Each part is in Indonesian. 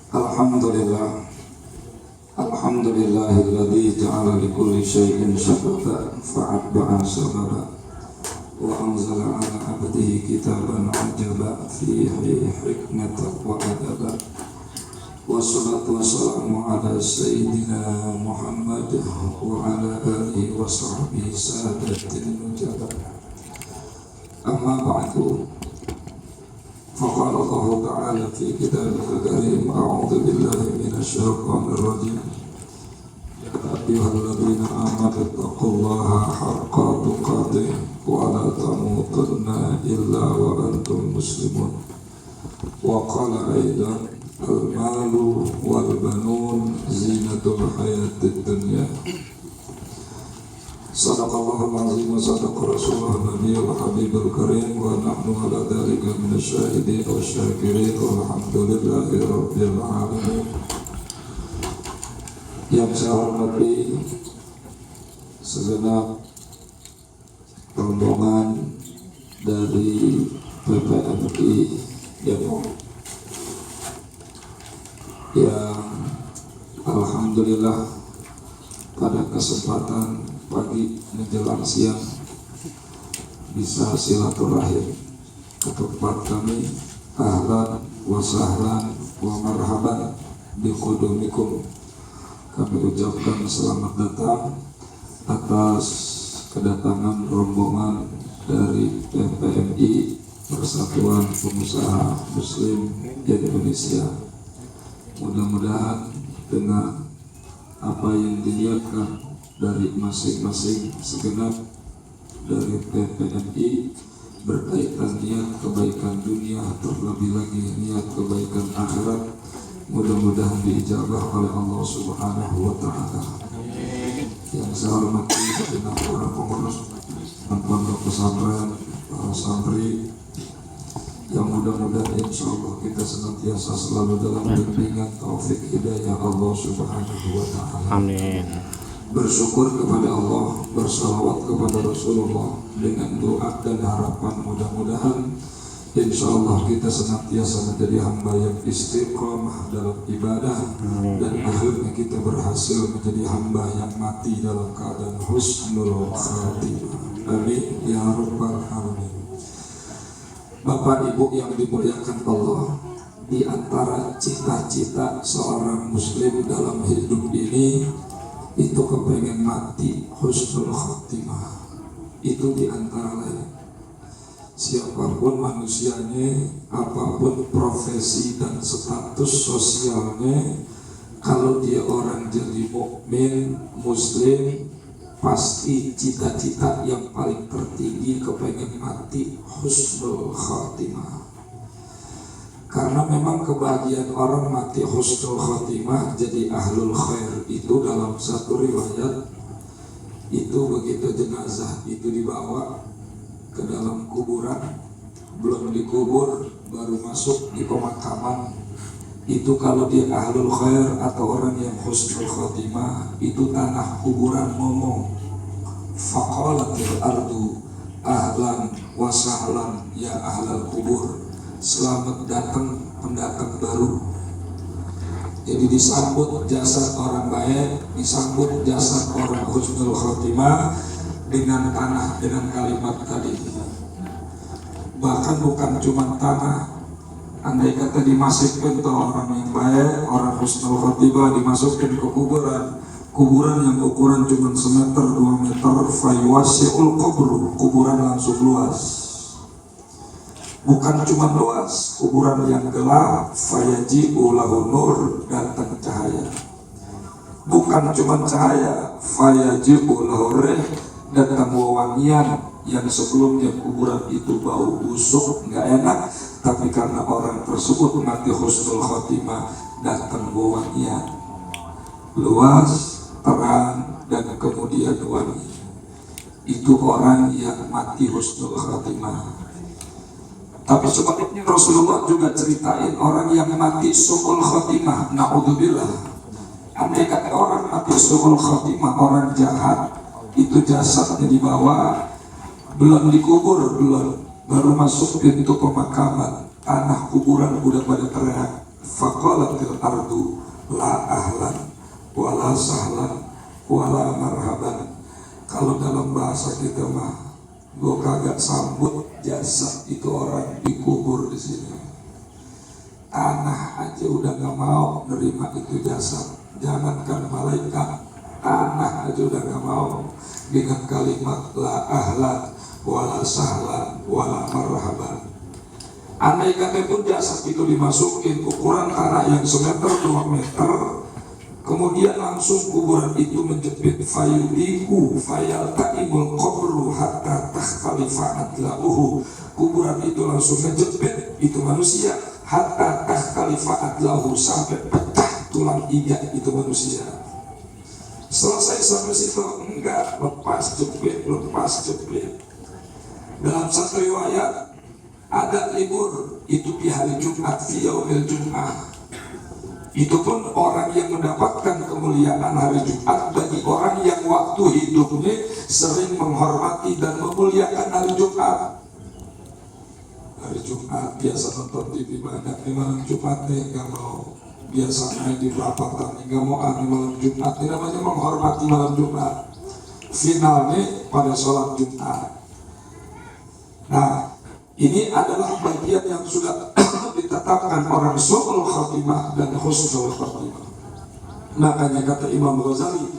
Alhamdulillah, alhamdulillahilladzi ja'ala likulli syai'in sababa fa'atba'a sababa wa anzala ala abdihi kitaban ajaba fihi hikmatan wa adaba. Wassalatu wassalamu ala sayyidina Muhammad wa ala alihi wa sahbihi sadatil nujaba. Amma ba'du, فقال الله تعالى في كتابه الكريم: أعوذ بالله من الشيطان الرجيم. يا أيها الذين آمنوا اتقوا الله حق تقاته ولا تموتن إلا وأنتم مسلمون. وقال أيضا: المال والبنون زينة الحياة الدنيا. Sadaqallahul azim wa sadaqa rasulullah nabiyul habibul karim wa nahnu ala dhalika minasyahidin wa syakirin walhamdulillahi rabbil alamin. Yang saya hormati segenap rombongan dari PPMI Depok yang alhamdulillah pada kesempatan pagi menjelang siang bisa silaturahim ke tempat kami. Ahlan wa sahlan wa marhaban bi qudumikum. Kami ucapkan selamat datang atas kedatangan rombongan dari PPMI, Persatuan Pengusaha Muslim Indonesia. Mudah-mudahan dengan apa yang diniatkan dari masing-masing segenap dari PPMI berkaitan niat kebaikan dunia, terlebih lagi niat kebaikan akhirat, mudah-mudahan diijabah oleh Allah Subhanahu wa Ta'ala. Yang saya hormati segenap para pengurus pondok pesantren, para santri, yang mudah-mudahan insya Allah kita senantiasa selalu dalam bimbingan taufik hidayah Allah Subhanahu wa Ta'ala. Amin. Bersyukur kepada Allah, bersalawat kepada Rasulullah dengan doa dan harapan mudah-mudahan insya Allah kita senantiasa menjadi hamba yang istiqomah dalam ibadah dan akhirnya kita berhasil menjadi hamba yang mati dalam keadaan husnul khatimah. Amin ya rabbal alamin. Bapak Ibu yang dimuliakan Allah, di antara cita-cita seorang muslim dalam hidup ini itu kepengen mati husnul khatimah. Itu diantara lain. Siapapun manusianya, apapun profesi dan status sosialnya, kalau dia orang jadi mukmin muslim, pasti cita-cita yang paling tertinggi kepengen mati husnul khatimah. Karena memang kebahagiaan orang mati husnul khatimah jadi ahlul khair itu dalam satu riwayat itu begitu jenazah itu dibawa ke dalam kuburan, belum dikubur baru masuk di pemakaman, itu kalau dia ahlul khair atau orang yang husnul khatimah itu tanah kuburan ngomong, faqalatil ardu ahlan wa sahlan ya ahlal kubur, selamat datang pendatang baru. Jadi disambut jasad orang baik, disambut jasad orang husnul khotimah dengan tanah, dengan kalimat tadi. Bahkan bukan cuma tanah, andai kata dimasukkan ke orang yang baik, orang husnul khotimah dimasukkan ke kuburan yang ukuran cuma semeter 2 meter, fayuwasi'ul kubru, kuburan langsung luas. Bukan cuma luas, kuburan yang gelap, fayaji'u lahu nur, datang cahaya. Bukan cuma cahaya, fayaji'u lahu rih, datang wewangian yang sebelumnya kuburan itu bau busuk, nggak enak, tapi karena orang tersebut mati husnul khotimah, datang wewangian luas, terang, dan kemudian wangi. Itu orang yang mati husnul khotimah. Tapi sebaliknya Rasulullah juga ceritain orang yang mati su'ul khotimah, na'udzubillah. Andai kata orang mati su'ul khotimah, orang jahat, itu jasadnya dibawa, belum dikubur, baru masuk pintu pemakaman, tanah kuburan udah pada teriak, faqalatil ardu la ahlan wala sahlan wala marhaban. Kalau dalam bahasa kita mah, gue kagak sambut jasad itu orang dikubur di sini. Tanah aja udah gak mau nerima itu jasad, jangankan malaikat, tanah aja udah gak mau dengan kalimat la ahlan wala sahlan wala marhaban. Andai kata pun jasad itu dimasukin ukuran tanah yang semeter 2 meter, kemudian langsung kuburan itu menjepit fayudiku fayaltaimul qabru hatta takhtalifa'at lahu. Kuburan itu langsung menjepit itu manusia hatta takhtalifa'at lahu, sampai pecah tulang iga itu manusia. Selesai sampai situ enggak, lepas jepit. Dalam satu riwayat ada libur itu di hari Jumat, fi yaumil Jum'ah. Itu pun orang yang mendapatkan kemuliaan hari Jumat bagi orang yang waktu hidupnya sering menghormati dan memuliakan hari Jumat. Hari Jumat biasa nonton TV banyak di malam Jumat nih, nggak mau biasa main di perapatan, nggak mau di malam Jumat. Ini namanya menghormati malam Jumat. Finalnya pada sholat Jumat. Nah, ini adalah bagian yang sudah ditetapkan orang su'ul khatimah dan husnul khatimah. Makanya kata Imam Ghazali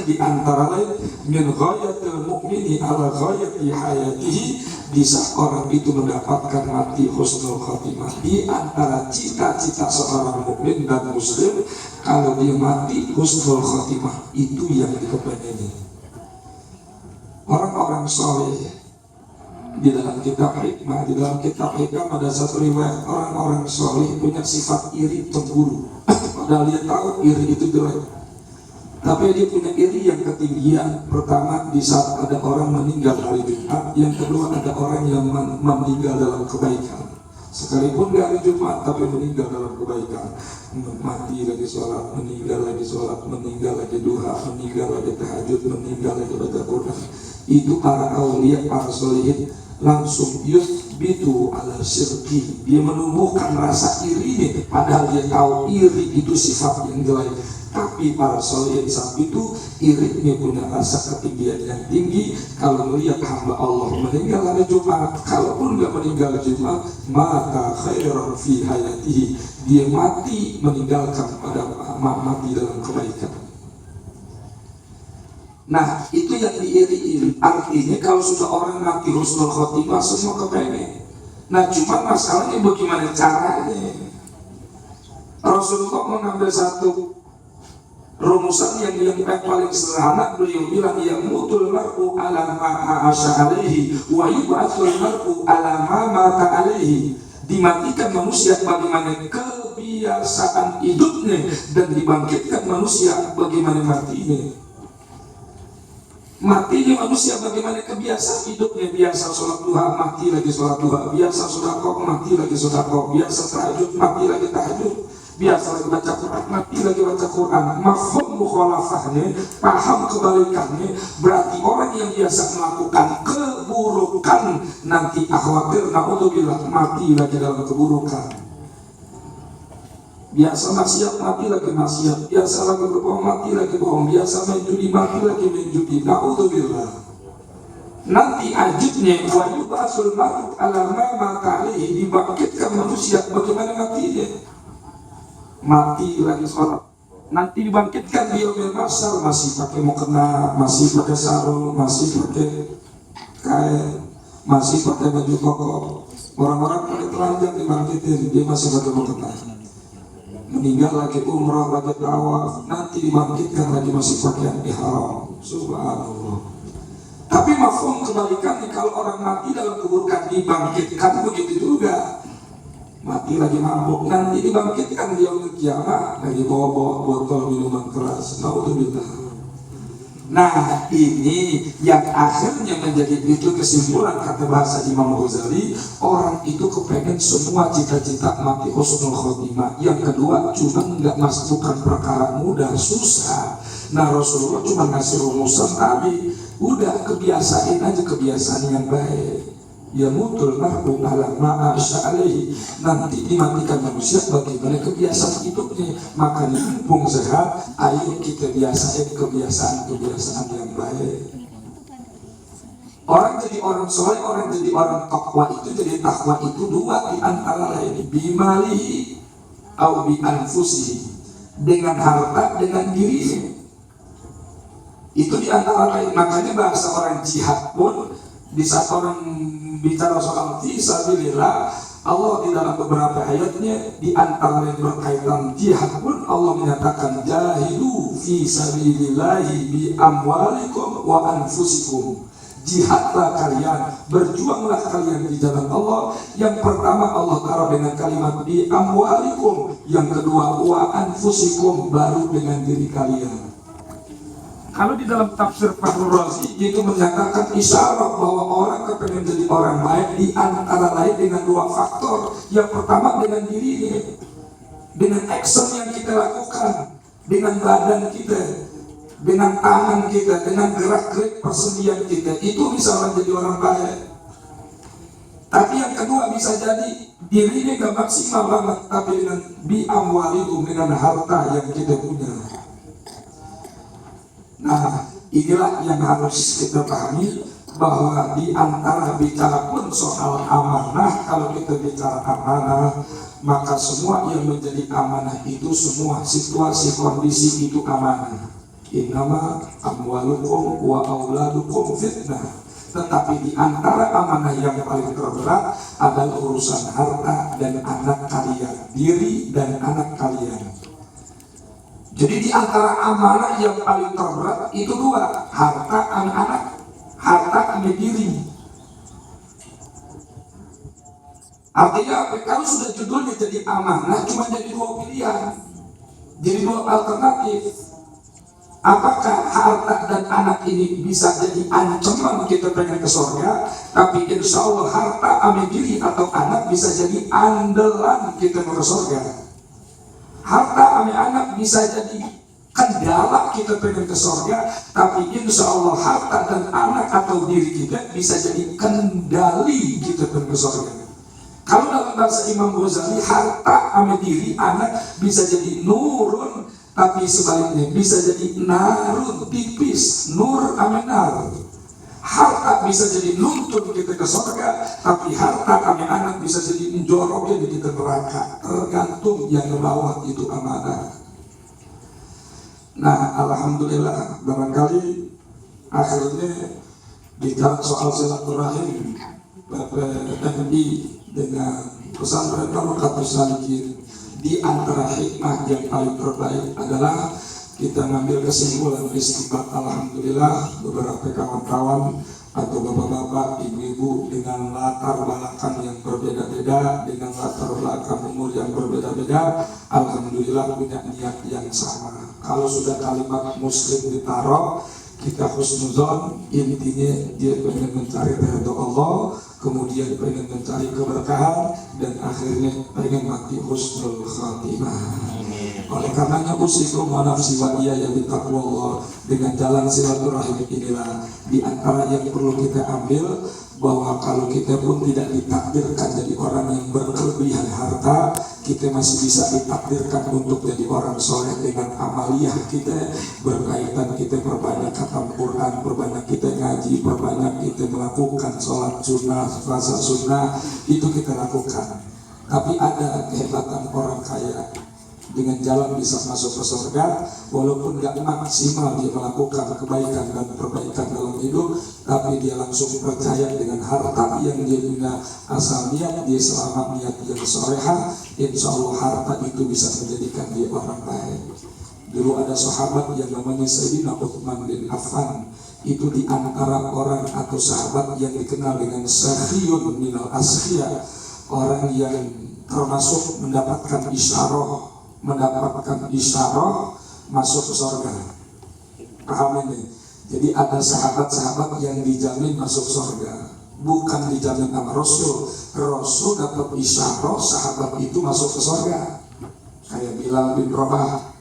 di antara lain, min ghayatil mu'mini ala ghayati hayatihi, di saat orang itu mendapatkan mati husnul khatimah. Di antara cita-cita seorang mukmin dan muslim, kalau dia mati husnul khatimah, itu yang dikepengen. Orang-orang soleh di dalam kitab hikmah, di dalam kitab hikmah ada satu riwayat, orang-orang soleh punya sifat iri cemburu. Padahal dia tahu iri itu jelek, tapi dia punya iri yang ketinggian. Pertama, di saat ada orang meninggal hari Jumat. Yang kedua, ada orang yang meninggal dalam kebaikan, sekalipun gak hari Jumat tapi meninggal dalam kebaikan. Mati lagi sholat, meninggal lagi sholat, meninggal lagi duha, meninggal lagi tahajud, meninggal lagi baca Quran. Itu para aulia, para solihin langsung yuthbitu ala syirki, dia menumbuhkan rasa iri, padahal dia tahu iri itu sifat yang jelek. Tapi para solihin saat itu irinya punya rasa ketinggian yang tinggi. Kalau melihat hamba Allah meninggal hari Jumat, kalaupun nggak meninggal Jumat, maka khairan fi hayatihi, dia mati meninggalkan pada mati dalam kebaikan. Nah, itu yang diiri-iri. Artinya kalau sudah orang mati husnul khotimah, semua kepengen. Nah, cuma masalahnya bagaimana caranya. Rasulullah mengambil satu rumusan yang paling sederhana. Beliau bilang, ya mutul mar'u ala ma'asha alaihi wa yub'atsul mar'u ala ma'mata alaihi. Dimatikan manusia bagaimana kebiasaan hidupnya, dan dibangkitkan manusia bagaimana matinya. Matinya manusia bagaimana kebiasaan hidupnya. Biasa sholat duha, mati lagi sholat duha. Biasa sedekah, mati lagi sedekah. Biasa tahajud, mati lagi tahajud. Biasa lagi baca Quran, mati lagi baca Quran. Mafhum mukhalafahnya, paham kebalikannya, berarti orang yang biasa melakukan keburukan nanti khawatir naudzubillah mati lagi dalam keburukan. Biasa maksiat, mati lagi maksiat. Biasa lagi berbohong, mati lagi bohong. Biasa main judi, mati lagi main judi. Na'udzubillah. Nanti ajibnya wa yub'atsul mar'u ala ma mata alaihi, dibangkitkan manusia bagaimana matinya. Mati lagi sholat, nanti dibangkitkan dia mahsyar masih pakai mukena, masih pakai sarung, masih pakai kain, masih pakai baju koko. Orang-orang pakai telanjang dibangkitin, dia masih pakai mukena. Meninggal lagi umrah, lagi tawaf, nanti dibangkitkan lagi masih pakaian ihram. Subhanallah. Tapi mafhum kebalikannya, kalau orang mati dalam keburukan dibangkitkan, begitu juga. Mati lagi mabuk, nanti dibangkitkan dia untuk kiamat lagi bawa botol minuman keras. Naudzubillah. Nah, ini yang akhirnya menjadi itu kesimpulan kata bahasa Imam Ghazali, orang itu kepengen semua cita-cita mati husnul khotimah. Yang kedua, cuma nggak masukkan perkara mudah, susah. Nah, Rasulullah cuma ngasih rumusan tadi, udah kebiasain aja kebiasaan yang baik. yamutul mar'u ala ma asya alaihi, nanti dimatikan manusia bagaimana kebiasaan hidupnya. Maka mumpung sehat, ayo kita biasain kebiasaan-kebiasaan yang baik. Orang jadi orang soleh, orang jadi orang takwa itu, jadi takwa itu dua di antara lain, bimalihi au bi anfusihi, dengan harta, dengan dirinya. Itu di antara lain. Makanya bahasa orang jihad pun di saat orang bicara soal fisabilillah, Allah di dalam beberapa ayatnya di antara yang berkaitan jihad pun Allah menyatakan jahidu fisabilillahi bi amwalikum wa anfusikum. Jihadlah kalian, berjuanglah kalian di jalan Allah. Yang pertama Allah taruh dengan kalimat bi amwalikum, yang kedua wa anfusikum, baru dengan diri kalian. Kalau di dalam tafsir Fakhrul Razi itu menyatakan isyarat bahwa orang kepengen jadi orang baik di antara lain dengan dua faktor. Yang pertama dengan dirinya, dengan action yang kita lakukan, dengan badan kita, dengan tangan kita, dengan gerak-gerik persendian kita, itu bisa orang jadi orang baik. Tapi yang kedua bisa jadi dirinya gak maksimal banget, tapi dengan bi amwalikum, dengan harta yang kita punya. Nah, inilah yang harus kita pahami, bahwa di antara bicara pun soal amanah, kalau kita bicara amanah, maka semua yang menjadi amanah itu, semua situasi kondisi itu amanah. Innama amwalukum wa auladukum fitnah. Tetapi di antara amanah yang paling terberat adalah urusan harta dan anak kalian, diri dan anak kalian. Jadi di antara amanah yang paling terberat itu dua, harta anak-anak, harta sama diri. Artinya kalau sudah judulnya jadi amanah, cuma jadi dua pilihan, jadi dua alternatif. Apakah harta dan anak ini bisa jadi ancaman kita pengen ke surga, tapi insya Allah harta sama diri atau anak bisa jadi andalan kita ke surga. Harta sama anak bisa jadi kendala kita pengen ke surga, tapi insya Allah harta dan anak atau diri kita bisa jadi kendali kita pengen ke surga. Kalau dalam bahasa Imam Ghazali, harta sama diri, anak bisa jadi nurun, tapi sebaliknya bisa jadi narun, tipis, nur sama nar. Harta bisa jadi nuntun kita ke surga, tapi harta kami anak bisa jadi menjoroknya di kita neraka. Tergantung yang ke bawah itu amanah. Nah, alhamdulillah, barangkali akhirnya bicara soal silaturahim Bapak MI dengan pesantren Tabaqatus Salikin, di antara hikmah yang paling terbaik adalah kita mengambil kesimpulan istiqbat. Alhamdulillah, beberapa kawan-kawan atau bapak-bapak, ibu-ibu dengan latar belakang yang berbeda-beda, dengan latar belakang umur yang berbeda-beda, alhamdulillah punya niat yang sama. Kalau sudah kalimat muslim ditaruh, kita husnuzon, intinya dia pengen mencari ridha Allah, kemudian pengen mencari keberkahan, dan akhirnya pengen mati husnul khatimah. Oleh karenanya usikum wa nafsi wa iyaya bittaqwallah, dengan jalan silaturahim inilah di antara yang perlu kita ambil, bahwa kalau kita pun tidak ditakdirkan jadi orang yang berkelebihan harta, kita masih bisa ditakdirkan untuk jadi orang soleh dengan amaliyah kita berkaitan. Kita perbanyak khatam Quran, perbanyak kita ngaji, perbanyak kita melakukan sholat sunnah, puasa sunnah, itu kita lakukan. Tapi ada kehebatan orang kaya, dengan jalan bisa masuk ke surga, walaupun gak maksimal dia melakukan kebaikan dan perbaikan dalam hidup, tapi dia langsung percaya dengan harta yang dia punya, asal niat dia selama niat yang solehah, insya Allah harta itu bisa menjadikan dia orang baik. Dulu ada sahabat yang namanya Sayyidina Uthman bin Affan, itu di antara orang atau sahabat yang dikenal dengan Sakhiyun minal Askhiyah, orang yang termasuk mendapatkan isyarah masuk ke surga. Paham ini? Jadi ada sahabat-sahabat yang dijamin masuk surga, bukan dijamin sama Rasul. Rasul dapat isyarah, sahabat itu masuk ke surga. Kayak Bilal bin Rabah,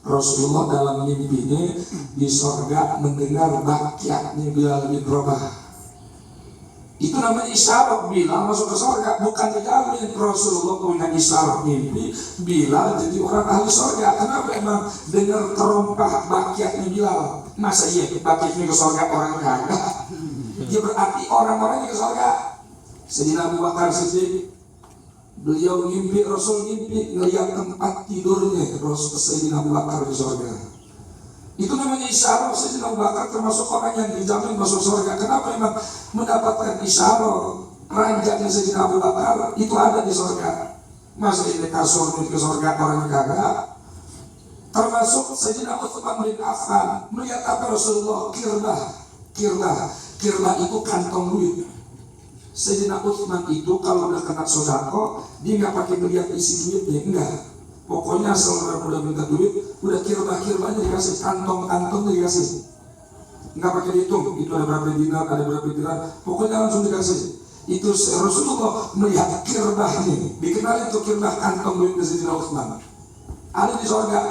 Rasulullah dalam mimpinya di surga mendengar bakyatnya Bilal bin Rabah. Itu namanya isyarat Bilal masuk ke surga, bukan dijamin. Rasulullah punya isyarat mimpi Bilal jadi orang ahli surga. Kenapa? Emang dengar terompah bakiaknya Bilal. Masa iya bakiaknya ke surga orang kagak? Dia berarti orang-orangnya ke surga. Sayyidina Abu Bakar Siddiq, beliau mimpi, Rasul mimpi ngelihat tempat tidurnya Rasul Sayyidina Abu Bakar di surga. Itu namanya isyarat. Sayyidina Abu Bakar termasuk orang yang dijamin masuk surga. Kenapa? Memang mendapatkan isyarat. Ranjangnya Sayyidina Abu Bakar itu ada di surga. Masa ini kasur ke surga orang kagak? Termasuk Sayyidina Utsman bin Affan melihat apa Rasulullah? Kirbah itu kantong duit. Sayyidina Utsman itu kalau udah kena sodako, dia nggak pakai melihat isi duitnya, enggak. Pokoknya asal orang udah minta duit, udah kirbah-kirbahnya dikasih, kantong-kantongnya dikasih. Nggak pakai dihitung, itu ada berapa dinar, ada berapa dinar, pokoknya langsung dikasih. Itu Rasulullah melihat kirbahnya, dikenal itu kirbah kantong duitnya Sayyidina Utsman. Ada di surga.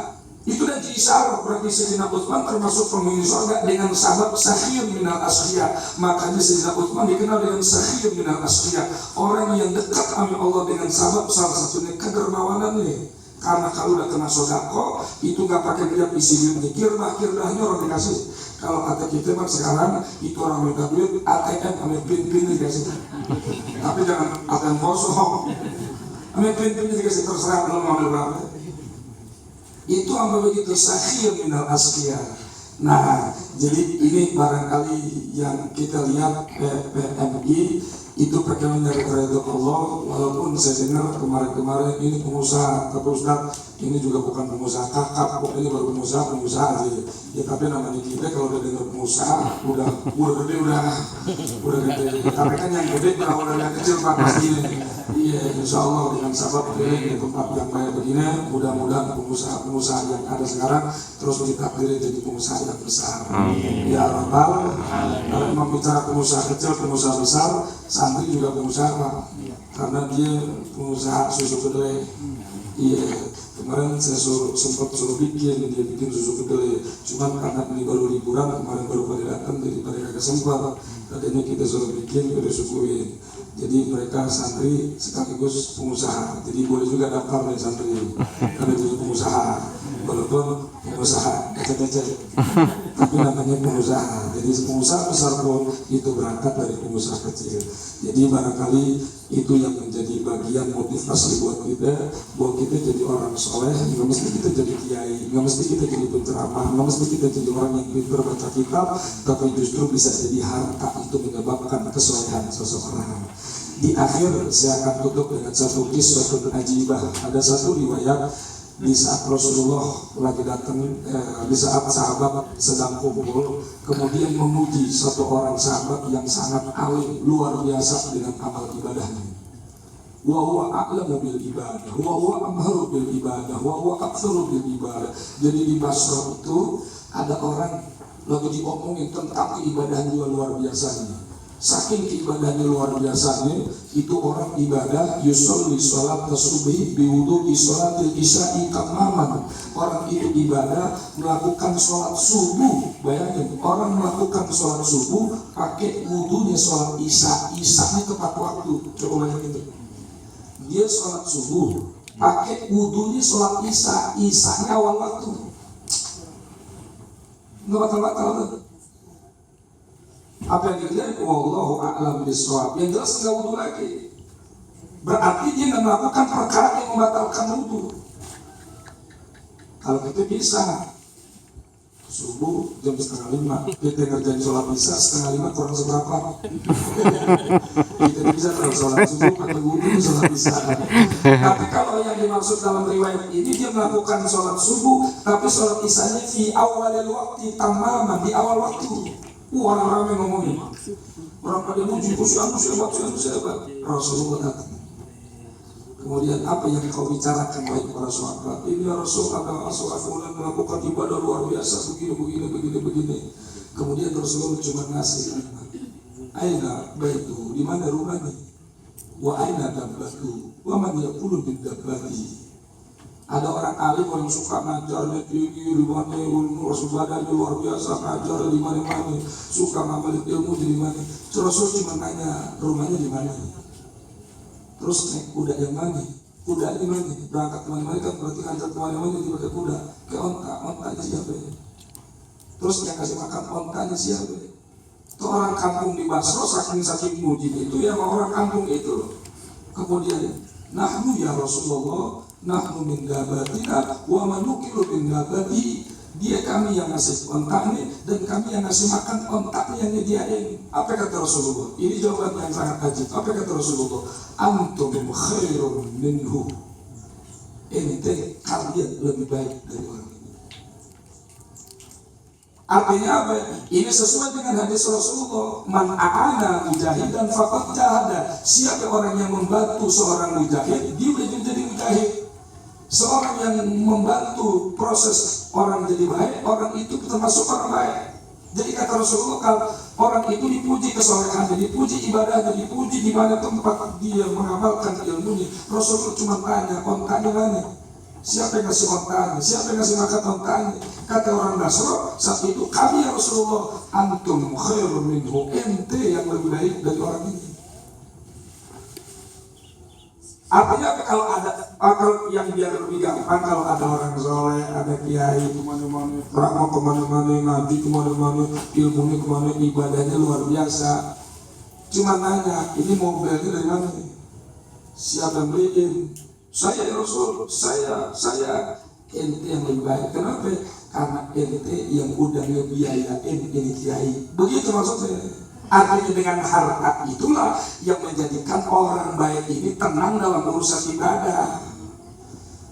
Itu dan isyarat berarti Sayyidina Utsman termasuk penghuni surga dengan sabab sakhir minal asqiya. Makanya Sayyidina Utsman dikenal dengan sakhir minal asqiya, orang yang dekat sama Allah dengan sabab salah satunya kedermawanannya. Karena kalau udah kena sodako itu nggak pakai lihat isi duitnya, kirbahnya orang dikasih. Kalau kata kita kan sekarang itu orang minta duit ATM ambil pin dikasih. Tapi jangan ATM kosong, ambil pin dikasih, terserah belum ambil berapa. Itu apa begitu sakhir minal asqiya. Nah, jadi ini barangkali yang kita lihat PMI itu perkembangan dari kerajaan Allah. Walaupun saya dengar kemarin ini pengusaha, tapi Ustaz ini juga bukan pengusaha kakap, kok ini baru pengusaha aja. Ya tapi namanya kita kalau udah dengar pengusaha udah gede udah gede. Tapi kan yang gede udah yang kecil Pak pasti ini. Iya, insya Allah dengan sabab di tempat yang baik begini, mudah-mudahan pengusaha yang ada sekarang terus ditakdirin jadi pengusaha yang besar. Ya Rabbal, kalau memang bicara pengusaha kecil, pengusaha besar, santri juga pengusaha Pak. Karena dia pengusaha susu kedelai. Iya, kemarin saya sempat suruh bikin susu kedelai. Cuman karena ini baru liburan, kemarin baru pada datang, jadi pada kagak sempat. Katanya kita suruh bikin, udah sukuin. Jadi mereka santri sekaligus pengusaha. Jadi boleh juga daftar dari santri karena jadi pengusaha. Walaupun pengusaha kecil-kecil, tapi namanya pengusaha. Jadi pengusaha besar pun itu berangkat dari pengusaha kecil. Jadi barangkali itu yang menjadi bagian motivasi buat kita jadi orang soleh. Nggak mesti kita jadi kiai, nggak mesti kita jadi penceramah, nggak mesti kita jadi orang yang pintar baca kitab, tapi justru bisa jadi harta itu menyebabkan kesolehan seseorang. Di akhir saya akan tutup dengan satu kisah ajibah. Ada satu riwayat di saat Rasulullah lagi datang, di saat sahabat sedang kumpul, kemudian memuji satu orang sahabat yang sangat alim, luar biasa dengan amal ibadahnya. Wa huwa a'lamu bil ibadah, wa huwa amharu bil ibadah, wa huwa aktsaru bil ibadah. Jadi di Basra itu ada orang lagi diomongin tentang keibadahan dia luar biasanya. Saking ibadahnya luar biasanya, itu orang ibadah yusolli sholat tasubih biwudu'i sholatil isya'i tamaman. Orang itu ibadah melakukan sholat subuh. Bayangin, orang melakukan sholat subuh pakai wudunya sholat isya-nya tepat waktu. Coba bayangin itu. Dia sholat subuh pakai wudunya sholat isya-nya awal waktu. Nggak batal-batal. Apa yang dilihat? Wallahu a'lam bishawab. Yang jelas enggak wudu lagi. Berarti dia nggak melakukan perkara yang membatalkan wudu. Kalau kita bisa subuh jam 4:30, kita ngerjain sholat isya 4:30 kurang seberapa. Kita bisa kalau sholat subuh pakai wudu sholat isya. Tapi kalau yang dimaksud dalam riwayat ini dia melakukan sholat subuh, tapi sholat isyanya fi awalil waqti tamaman, di awal waktu. Orang ramai ngomongin, orang pada muji, siapa. Rasulullah datang. Kemudian apa yang kau bicarakan baik para sahabat? Ini ya Rasul, ada Rasulullah melakukan ibadah luar biasa begini. Kemudian Rasulullah cuma ngasih aina baitu, di mana rumahnya? Wa aina dabbatu, wa man yaqulu bid dabbati. Ada orang alim yang suka ngajarnya tinggi, di mana ilmu badannya luar biasa, ngajar di mana-mana, suka ngambil ilmu di mana. Rasul cuma nanya rumahnya di mana, terus naik kuda yang mana, kuda di mana, berangkat kemana-mana kan berarti ngajar kemana-mana di pakai kuda, ke ontanya siapa ya? Terus yang kasih makan ontanya siapa ya? Itu orang kampung di Basro saking muji itu ya orang kampung itu. Kemudian nahnu ya Rasulullah, nahnu min gabatina wa manukilu min gabati. Dia kami yang ngasih ontaknya dan kami yang ngasih makan ontaknya yang nyediain. Apa kata Rasulullah? Ini jawaban yang sangat ajib. Apa kata Rasulullah? Antum khairun minhu. Ente kalian lebih baik dari orang ini. Artinya apa? Ini sesuai dengan hadis Rasulullah. Man a'ana mujahidan faqad jahada. Siapa orang yang membantu seorang mujahid, dia udah jadi mujahid. Seorang yang membantu proses orang jadi baik, orang itu termasuk orang baik. Jadi kata Rasulullah, kalau orang itu dipuji kesolehannya, dipuji ibadahnya, dipuji di mana tempat dia mengamalkan ilmunya. Rasulullah cuma tanya, ontanya mana? Siapa yang ngasih ontanya? Siapa yang ngasih makan ontanya? Kata orang Basro, saat itu kami ya Rasulullah, antum khairun minhu, ente yang lebih baik dari orang ini. Artinya kalau yang biar lebih gampang, kalau ada orang soleh, ada kiai kemana-mana, mau kemana-mana, nabi kemana-mana, ilmunya kemana, ibadahnya luar biasa. Cuma nanya, ini mobilnya dari mana? Siapa yang beliin? Saya ya Rasul, saya ente yang lebih baik. Kenapa? Karena ente yang udah ngebiayain ini kiai. Begitu maksudnya. Artinya dengan harta itulah yang menjadikan orang baik ini tenang dalam urusan ibadah.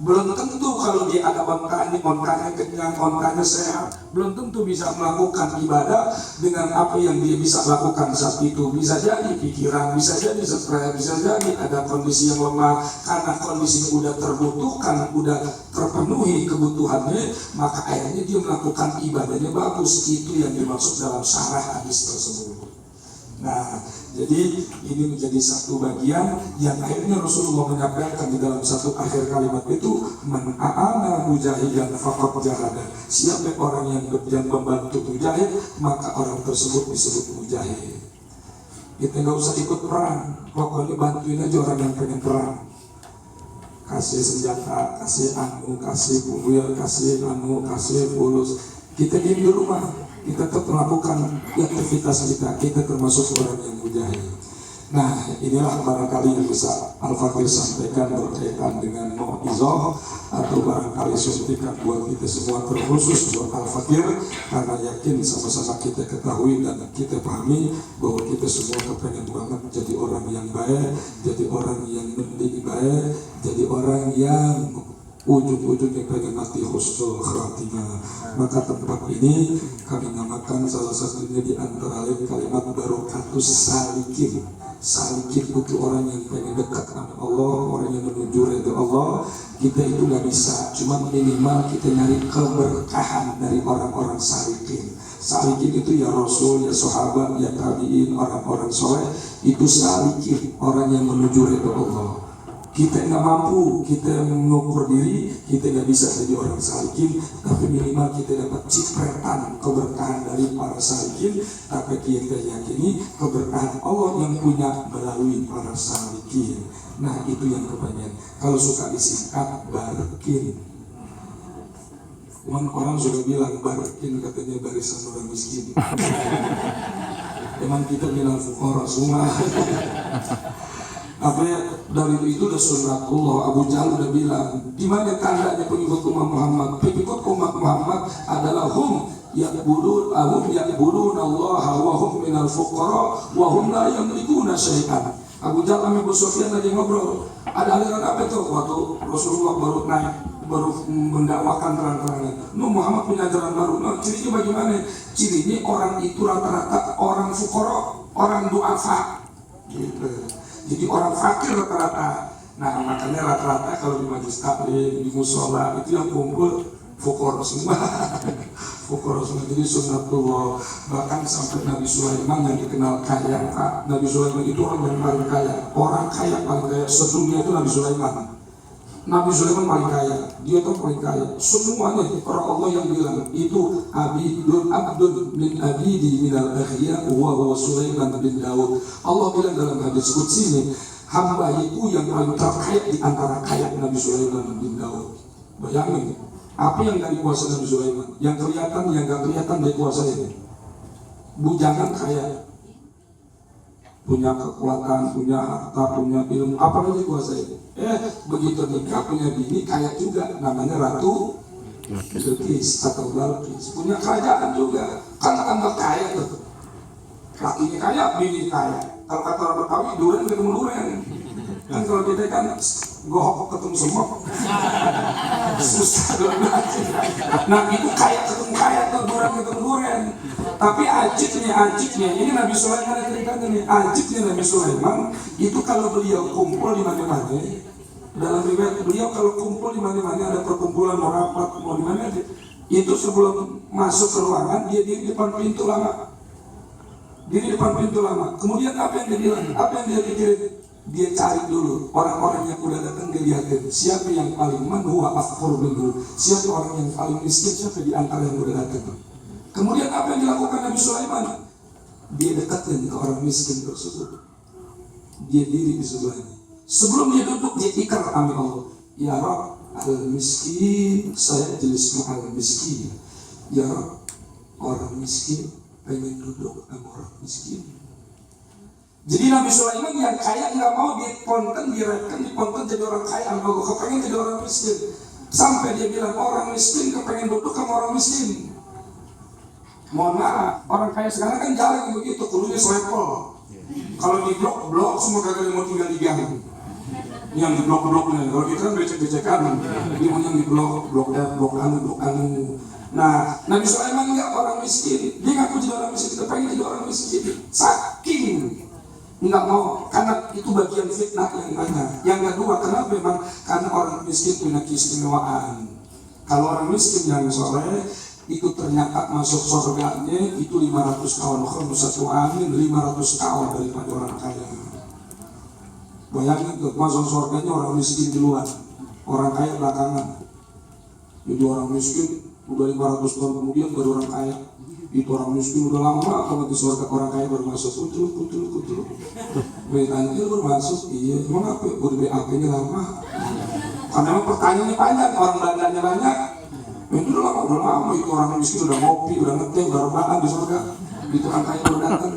Belum tentu kalau dia ada ontanya kenyang, ontanya sehat, belum tentu bisa melakukan ibadah dengan apa yang dia bisa lakukan saat itu. Bisa jadi pikiran, bisa jadi stres, bisa jadi ada kondisi yang lemah. Karena kondisi udah terbutuhkan, udah terpenuhi kebutuhannya, maka akhirnya dia melakukan ibadahnya bagus. Itu yang dimaksud dalam syarah hadis tersebut. Nah, jadi ini menjadi satu bagian yang akhirnya Rasulullah menyampaikan di dalam satu akhir kalimat itu, man a'ana mujahidan faqad jahada. Siapa orang yang membantu mujahid, maka orang tersebut disebut mujahid. Kita nggak usah ikut perang, pokoknya bantuin aja orang yang pengen perang. Kasih senjata, kasih kasih buil, kasih kasih fulus. Kita di rumah, kita tetap melakukan aktivitas kita termasuk orang yang mujahid. Nah, inilah barangkali yang bisa Al-Fakir sampaikan berkaitan dengan mau'izah, atau barangkali suntikan buat kita semua, terkhusus buat Al-Fakir, karena yakin sama-sama kita ketahui dan kita pahami bahwa kita semua kepengen banget jadi orang yang baik, jadi orang yang mending baik, jadi orang yang ujung-ujungnya pengen mati husnul khatimah. Maka tempat ini kami namakan salah satunya di antara lain kalimat barokatus salikin. Salikin itu orang yang pengen dekat sama Allah, orang yang menuju ridha Allah. Kita itu nggak bisa, cuma minimal kita nyari keberkahan dari orang-orang salikin. Salikin itu ya Rasul, ya sahabat, ya tabi'in, orang-orang soleh. Itu salikin, orang yang menuju ridha Allah. Kita nggak mampu, kita mengukur diri, kita nggak bisa jadi orang salikin, tapi minimal kita dapat cipratan keberkahan dari para salikin. Tapi kita yakini keberkahan Allah yang punya melalui para salikin. Nah, itu yang kebanyakan. Kalau suka disingkat barkin. Orang sudah bilang barkin, katanya barisan orang miskin. Emang kita bilang fuqara semua. Apa ya, dari itu udah sunnatullah. Abu Jahal udah bilang, di mana tandanya pengikut umat Muhammad? Pengikut umat Muhammad adalah hum ya'budun Allah wa hum minal fuqara wa hum la yamlikuna syai'an. Abu Jahal sama Abu Sufyan lagi ngobrol. Ada aliran apa itu? Waktu Rasulullah baru mendakwakan terang-terangan. Muhammad punya ajaran baru. Nah, cirinya bagaimana? Cirinya orang itu rata-rata orang fuqara, orang du'afa. Gitu. Jadi orang fakir rata-rata. Nah, makanya rata-rata kalau di majlis taklim, di musola itu yang kumpul fuqara semua. Fuqara semua. Jadi sunnatullah. Bahkan sampai Nabi Sulaiman yang dikenal kaya, Nabi Sulaiman itu orang yang paling kaya. Orang kaya paling kaya sedunia itu Nabi Sulaiman. Nabi Sulaiman paling kaya, dia tuh paling kaya. Semuanya para Allah yang bilang itu abdun min abidi minal aghya wa huwa Sulaiman bin Daud. Allah bilang dalam hadis qudsi ini, hamba itu yang paling terkaya di antara kaya Nabi Sulaiman bin Daud. Bayangin, apa yang dari kuasa Nabi Sulaiman? Yang kelihatan, yang gak kelihatan dari kuasa ini. Bujangan kaya, punya kekuatan, punya harta, punya ilmu, apa yang dikuasai. Begitu nikah punya bini kaya juga, namanya Ratu Bilqis atau Balqis, punya kerajaan juga, kan tambah kaya tuh. Lakinya kaya, bini kaya. Kalau kata orang Betawi, duren ketemu duren. Kan kalau kita kan gohok ketemu semok, susah dong. Nah itu kaya ketemu kaya tuh, duren ketemu duren. Tapi ajibnya, ini Nabi Sulaiman ceritanya nih, ajibnya Nabi Sulaiman itu kalau beliau kumpul di mana-mana, dalam riwayat beliau kalau kumpul di mana-mana ada perkumpulan mau rapat mau di mana, itu sebelum masuk ke ruangan dia di depan pintu lama, Kemudian apa yang dia bilang, apa yang dia pikirin? Dia cari dulu orang-orang yang udah datang, dia lihatin siapa yang paling huwa afqar minhu, siapa orang yang paling miskin, siapa di antara yang udah datang. Kemudian apa yang dilakukan Nabi Sulaiman? Dia dekatkan ke orang miskin tersebut. Dia diri di sebelahnya. Sebelum dia duduk, dia ikrar sama Allah. Ya Rabb, al-miskin, saya jelis ma'al miskin. Ya Rabb, orang miskin pengen duduk sama orang miskin. Jadi Nabi Sulaiman yang kaya nggak mau diponten jadi orang kaya, Allah kepengen jadi orang miskin. Sampai dia bilang orang miskin kepengen duduk sama orang miskin. Mohon maaf, orang kaya sekarang kan jarang begitu, kudunya selevel. Kalau di blok semua kagak mau tinggal di gang. Yang di blok-bloknya, kalau kita kan becek-becekan, dia yang di blok anu. Nah, Nabi Sulaiman enggak orang miskin, dia ngaku jadi orang miskin, kita pengen jadi orang miskin. Saking enggak mau, karena itu bagian fitnah yang banyak. Yang kedua, kenapa memang? Karena orang miskin punya keistimewaan. Kalau orang miskin yang soleh itu ternyata masuk surganya itu 500 tahun, satu amin 500 tahun daripada orang kaya. Bayangin tuh, masuk surganya orang miskin duluan, orang kaya belakangan. Jadi orang miskin udah 500 tahun kemudian baru orang kaya. Itu orang miskin udah lama kalau di surga, orang kaya baru masuk. Kutul. Tanya dia baru masuk, iya emang apa? Baru BAP-nya lama. Karena emang pertanyaannya panjang, orang belanjanya banyak. Itu udah lama itu orang miskin udah ngopi, udah ngeteh, udah rebahan di surga. Itu orang kaya baru datang.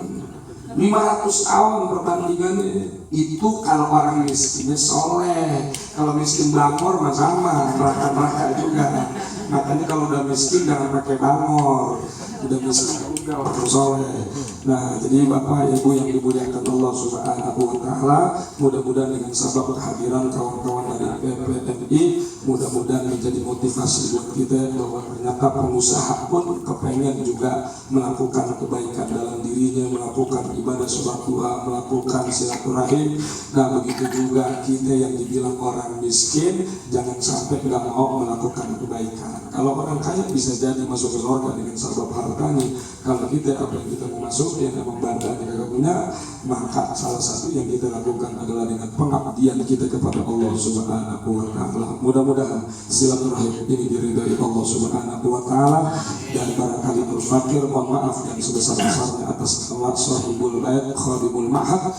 500 tahun perbandingannya. Itu kalau orang miskinnya soleh. Kalau miskin bangor mah sama, neraka juga. Makanya kalau udah miskin jangan pakai bangor, udah miskin juga orang soleh. Nah, jadi Bapak Ibu yang dimuliakan Allah Subhanahu wa Ta'ala, mudah-mudahan dengan sebab kehadiran kawan-kawan dari PPNI, mudah-mudahan menjadi motivasi buat kita bahwa ternyata pengusaha pun kepengen juga melakukan kebaikan dalam dirinya, melakukan ibadah sholat duha, melakukan silaturahim. Nah, begitu juga kita yang dibilang orang miskin, jangan sampai nggak mau melakukan kebaikan. Kalau orang kaya bisa jadi masuk ke surga dengan sebab hartanya. Kalau kita apa yang kita mau masuk yang memang badannya kagak punya, maka salah satu yang kita lakukan adalah dengan pengabdian kita kepada Allah Subhanahu wa Ta'ala. Mudah-mudahan silaturahim ini diridhai Allah Subhanahu wa Ta'ala, dan barangkali berfakir mohon maaf yang sebesar-besarnya atas kemat sahibul bait khadimul ma'had,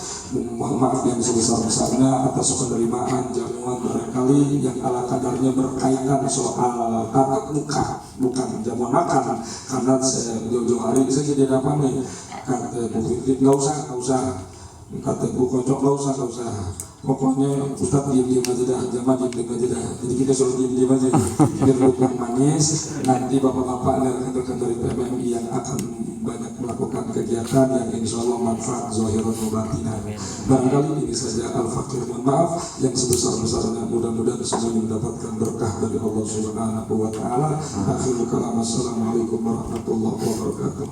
mohon maaf yang sebesar-besarnya atas penerimaan jamuan barangkali yang ala kadarnya berkaitan soal tatap muka, bukan jamuan makan. Karena saya jauh-jauh hari saya jadi apa nih, kata Bu Fikri nggak usah, kata Bu Kocok nggak usah, pokoknya Ustadz diam aja dah, jamaah diam aja dah. Jadi kita suruh diam aja, biar bukan manis. Nanti bapak-bapak dan rekan-rekan dari PMI yang akan banyak melakukan kegiatan yang insya Allah manfaat zahiran wa batinan. Barangkali ini saja al-fakir, mohon maaf yang sebesar-besarnya, mudah-mudahan semuanya mendapatkan berkah dari Allah Subhanahu wa Ta'ala. Akhirul kalam, assalamualaikum warahmatullahi wabarakatuh.